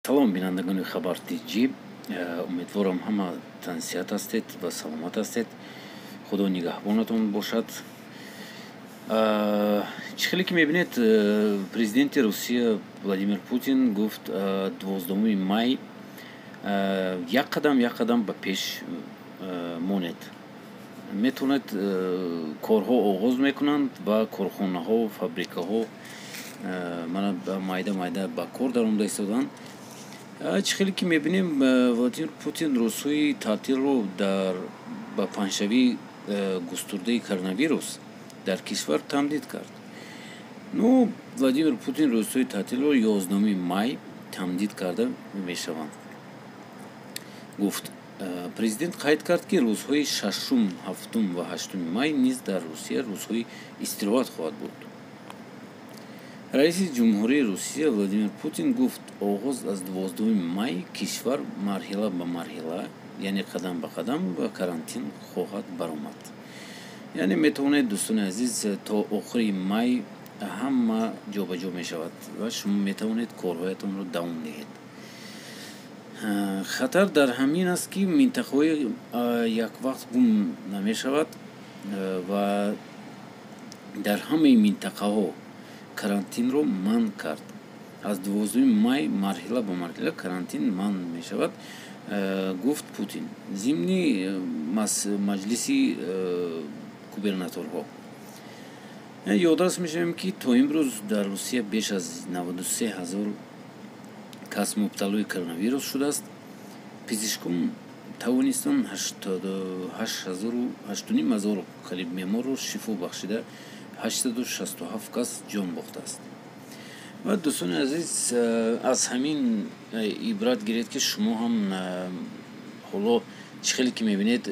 салом бинандагони хабартиҷӣ, умедворам ҳаматан сеҳат ҳастед ва саломат ҳастед. худо нигаҳбонатон бошад. чӣ хеле ки мебинед, президенти Русия Владимир Путин гуфт 12 май як қадам ба пеш монед, метавонад корҳо оғоз мекунанд ва корхонаҳо, фабрикаҳо майда ба кор даромада истоданд. чӣ хеле ки мебинем, Владимир Путин рӯзҳои таътилро ба панҷшавии густурдаи коронавирус дар кишвар тамдид кард. Владимир Путин рӯзҳои таътилро 11 май тамдид карда мешаванд. гуфт президент қайд кард, ки рӯзҳои 6, 7 ва 8 май низ дар Русия рӯзҳои истироҳат хоҳад буд. раиси ҷумҳурии Русия Владимир Путин гуфт оғоз аз 12 май кишвар марҳила ба марҳила, яъне қадам ба қадам ба карантин хоҳад баромад. яъне метавонед, дӯстони азиз, то охири май ҳама ҷобаҷо мешавад ва шумо метавонед корҳоятонро давом диҳед. хатар дар ҳамин аст, ки минтақаҳои як вақт гум намешавад ва дар ҳамаи минтақаҳо карантинро манъ кард. аз 12 май марҳила ба марҳила карантин манъ мешавад, гуфт Путин зимни маҷлиси губернаторҳо. ёдрас мешавем, ки то имрӯз дар Русия беш аз 93 000 кас мубталои коронавирус шудааст. пизишкон тавонистанд 8,5 000 қариб меморро шифо бахшида 867 кас ҷон бохтааст. ва дӯстони азиз, аз ҳамин ибрат гиред, ки шумо ҳам ҳоло чӣ хеле ки мебинед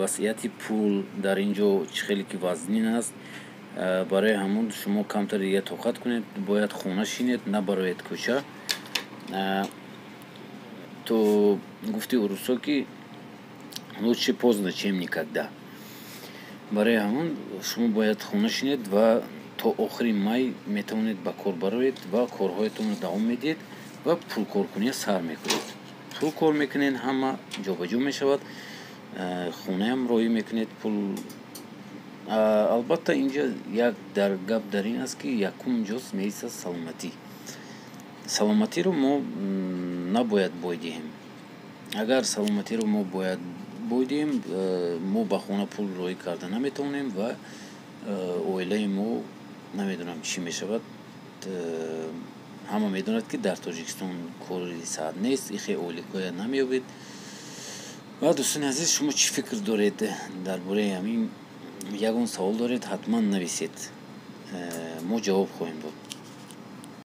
вазъияти пул дар ин ҷо чӣ хеле ки вазнин аст. барои ҳамон шумо камтар дига тоқат кунед, бояд хона шинед, набароед кӯча. То гуфти урусо, ки лучше поздно, чем никогда. барои ҳамон шумо бояд хона шинед ва то охири май метавонед ба кор бароед ва корҳоятонро давом медиҳед ва пулкоркунӣ сар мекунед. пул кор мекунед, ҳама ҷобаҷо мешавад, хонаам роҳӣ мекунед, пул. албатта инҷа як гап дар ин аст, ки якум ҷоз меистад саломатӣ. саломатиро мо набояд бой диҳем. агар саломатиро мо бояд бой диҳем, мо ба хона пул роҳӣ карда наметавонем ва оилаи мо намедонам чӣ мешавад. ҳама медонад, ки дар Тоҷикистон кори саъат нест, ихе оиликоя намеёбед. ва дӯстони азиз, шумо чӣ фикр доред дар бораи ҳамин? ягон савол доред, ҳатман нависед, мо ҷавоб хоҳем дод.